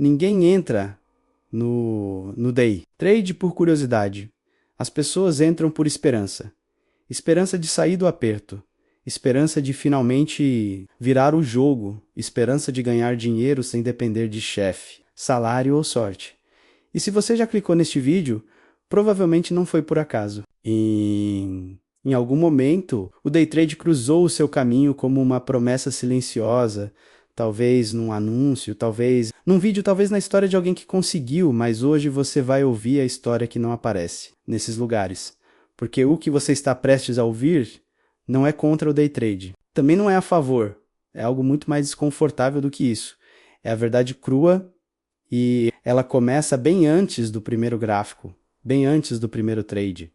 Ninguém entra no day trade por curiosidade. As pessoas entram por esperança. Esperança de sair do aperto. Esperança de finalmente virar o jogo. Esperança de ganhar dinheiro sem depender de chefe, salário ou sorte. E se você já clicou neste vídeo, provavelmente não foi por acaso. Em algum momento, o day trade cruzou o seu caminho como uma promessa silenciosa, talvez num anúncio, talvez num vídeo, talvez na história de alguém que conseguiu, mas hoje você vai ouvir a história que não aparece nesses lugares. Porque o que você está prestes a ouvir não é contra o day trade. Também não é a favor. É algo muito mais desconfortável do que isso. É a verdade crua e ela começa bem antes do primeiro gráfico, bem antes do primeiro trade.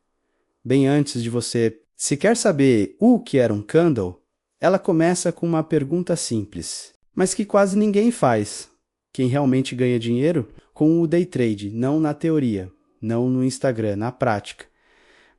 Bem antes de você sequer saber o que era um candle, ela começa com uma pergunta simples, mas que quase ninguém faz. Quem realmente ganha dinheiro? Com o day trade, não na teoria, não no Instagram, na prática.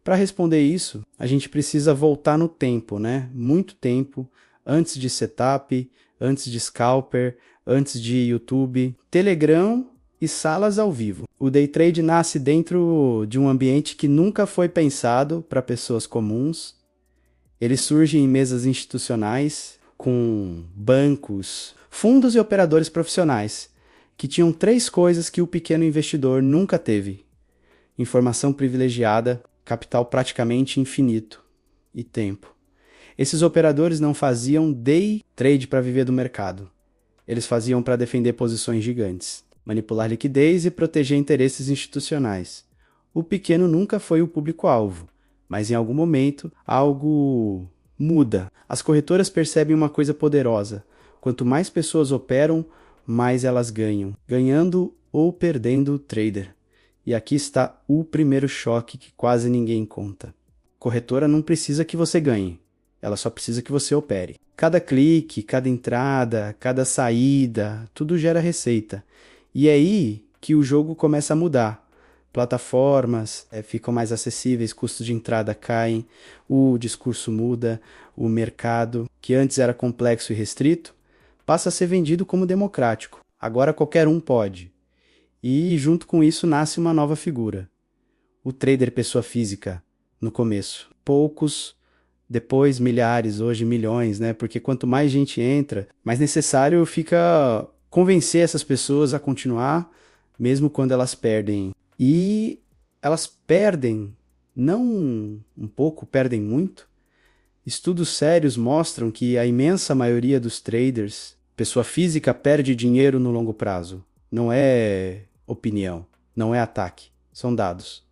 Para responder isso, a gente precisa voltar no tempo, né? Muito tempo, antes de setup, antes de scalper, antes de YouTube, Telegram e salas ao vivo. O day trade nasce dentro de um ambiente que nunca foi pensado para pessoas comuns. Ele surge em mesas institucionais, com bancos, fundos e operadores profissionais, que tinham 3 coisas que o pequeno investidor nunca teve: informação privilegiada, capital praticamente infinito e tempo. Esses operadores não faziam day trade para viver do mercado. Eles faziam para defender posições gigantes, manipular liquidez e proteger interesses institucionais. O pequeno nunca foi o público-alvo, mas em algum momento algo muda. As corretoras percebem uma coisa poderosa: quanto mais pessoas operam, mais elas ganham, ganhando ou perdendo o trader. E aqui está o primeiro choque que quase ninguém conta. Corretora não precisa que você ganhe, ela só precisa que você opere. Cada clique, cada entrada, cada saída, tudo gera receita. E é aí que o jogo começa a mudar. Plataformas ficam mais acessíveis, custos de entrada caem, o discurso muda, o mercado, que antes era complexo e restrito, passa a ser vendido como democrático. Agora qualquer um pode. E junto com isso nasce uma nova figura. O trader pessoa física, no começo. Poucos, depois milhares, hoje milhões, né? Porque quanto mais gente entra, mais necessário fica convencer essas pessoas a continuar, mesmo quando elas perdem. E elas perdem, não um pouco, perdem muito. Estudos sérios mostram que a imensa maioria dos traders, pessoa física, perde dinheiro no longo prazo. Não é opinião, não é ataque, são dados.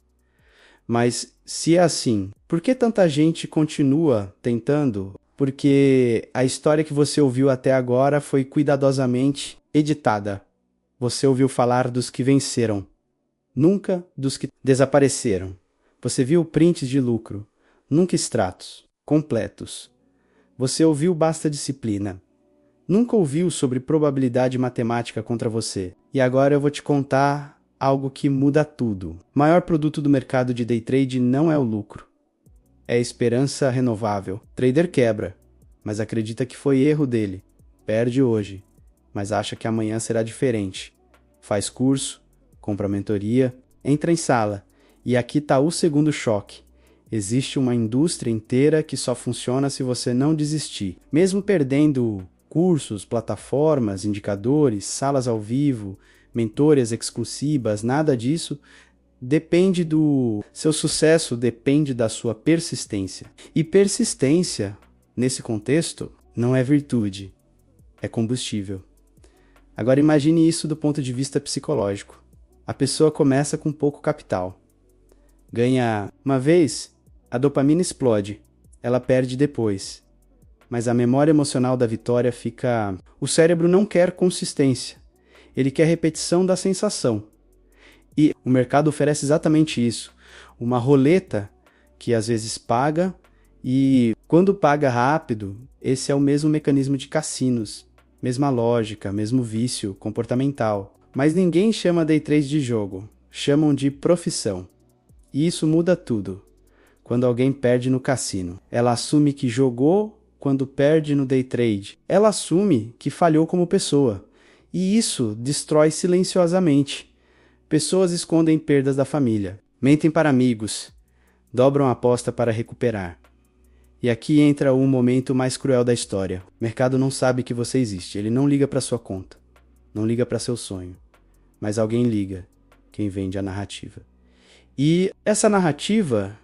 Mas se é assim, por que tanta gente continua tentando? Porque a história que você ouviu até agora foi cuidadosamente editada. Você ouviu falar dos que venceram, nunca dos que desapareceram. Você viu prints de lucro, nunca extratos, completos. Você ouviu basta disciplina. Nunca ouviu sobre probabilidade matemática contra você. E agora eu vou te contar algo que muda tudo. O maior produto do mercado de day trade não é o lucro. É a esperança renovável. Trader quebra, mas acredita que foi erro dele. Perde hoje, mas acha que amanhã será diferente. Faz curso, compra mentoria, entra em sala. E aqui está o segundo choque. Existe uma indústria inteira que só funciona se você não desistir. Mesmo perdendo cursos, plataformas, indicadores, salas ao vivo, mentorias exclusivas, nada disso depende do seu sucesso, depende da sua persistência. E persistência, nesse contexto, não é virtude, é combustível. Agora imagine isso do ponto de vista psicológico. A pessoa começa com pouco capital. Ganha uma vez, a dopamina explode, ela perde depois. Mas a memória emocional da vitória fica... O cérebro não quer consistência. Ele quer repetição da sensação. E o mercado oferece exatamente isso. Uma roleta que às vezes paga e quando paga rápido, esse é o mesmo mecanismo de cassinos. Mesma lógica, mesmo vício comportamental. Mas ninguém chama day trade de jogo. Chamam de profissão. E isso muda tudo. Quando alguém perde no cassino, ela assume que jogou quando perde no day trade. Ela assume que falhou como pessoa. E isso destrói silenciosamente. Pessoas escondem perdas da família, mentem para amigos, dobram a aposta para recuperar. E aqui entra o momento mais cruel da história. O mercado não sabe que você existe, ele não liga para sua conta, não liga para seu sonho, mas alguém liga, quem vende a narrativa. E essa narrativa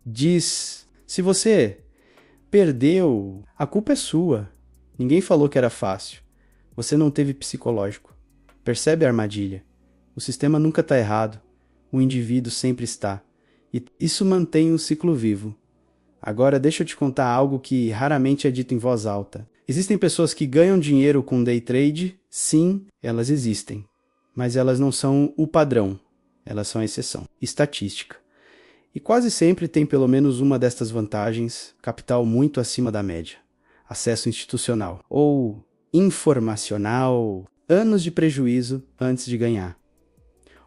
diz: se você perdeu, a culpa é sua. Ninguém falou que era fácil. Você não teve psicológico. Percebe a armadilha? O sistema nunca está errado. O indivíduo sempre está. E isso mantém o ciclo vivo. Agora deixa eu te contar algo que raramente é dito em voz alta. Existem pessoas que ganham dinheiro com day trade? Sim, elas existem. Mas elas não são o padrão. Elas são a exceção. Estatística. E quase sempre tem pelo menos uma destas vantagens: capital muito acima da média, acesso institucional ou informacional, anos de prejuízo antes de ganhar.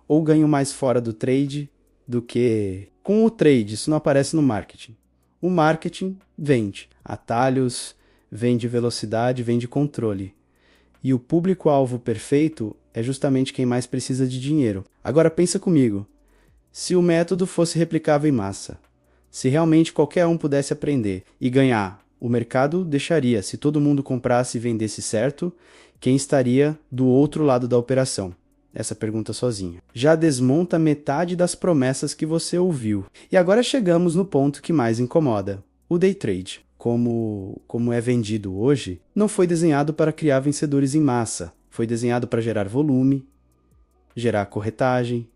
Ou ganho mais fora do trade do que com o trade. Isso não aparece no marketing. O marketing vende atalhos, vende velocidade, vende controle. E o público-alvo perfeito é justamente quem mais precisa de dinheiro. Agora pensa comigo. Se o método fosse replicável em massa, se realmente qualquer um pudesse aprender e ganhar, o mercado deixaria. Se todo mundo comprasse e vendesse certo, quem estaria do outro lado da operação? Essa pergunta sozinha. Já desmonta metade das promessas que você ouviu. E agora chegamos no ponto que mais incomoda: o day trade. Como é vendido hoje, não foi desenhado para criar vencedores em massa. Foi desenhado para gerar volume, gerar corretagem,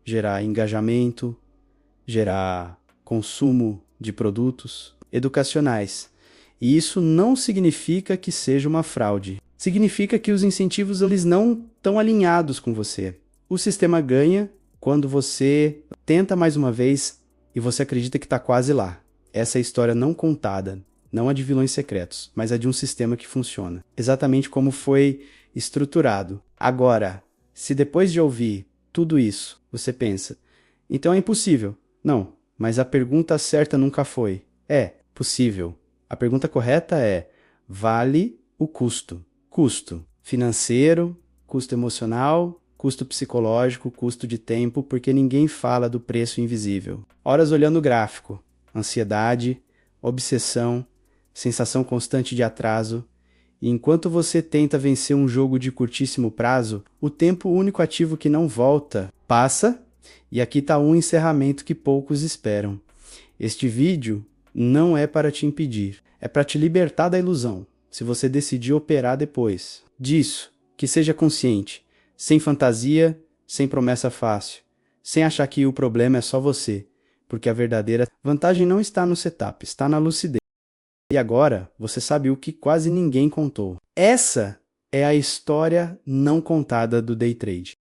gerar engajamento, gerar consumo de produtos educacionais. E isso não significa que seja uma fraude. Significa que os incentivos eles não estão alinhados com você. O sistema ganha quando você tenta mais uma vez e você acredita que está quase lá. Essa é a história não contada, não a de vilões secretos, mas a de um sistema que funciona. Exatamente como foi estruturado. Agora, se depois de ouvir tudo isso, você pensa: então é impossível. Não, mas a pergunta certa nunca foi: é possível. A pergunta correta é: vale o custo? Custo financeiro, custo emocional, custo psicológico, custo de tempo, porque ninguém fala do preço invisível. Horas olhando o gráfico, ansiedade, obsessão, sensação constante de atraso. E enquanto você tenta vencer um jogo de curtíssimo prazo, o tempo único ativo que não volta passa, e aqui está um encerramento que poucos esperam. Este vídeo não é para te impedir, é para te libertar da ilusão, se você decidir operar depois disso. Que seja consciente, sem fantasia, sem promessa fácil, sem achar que o problema é só você, porque a verdadeira vantagem não está no setup, está na lucidez. E agora você sabe o que quase ninguém contou. Essa é a história não contada do day trade.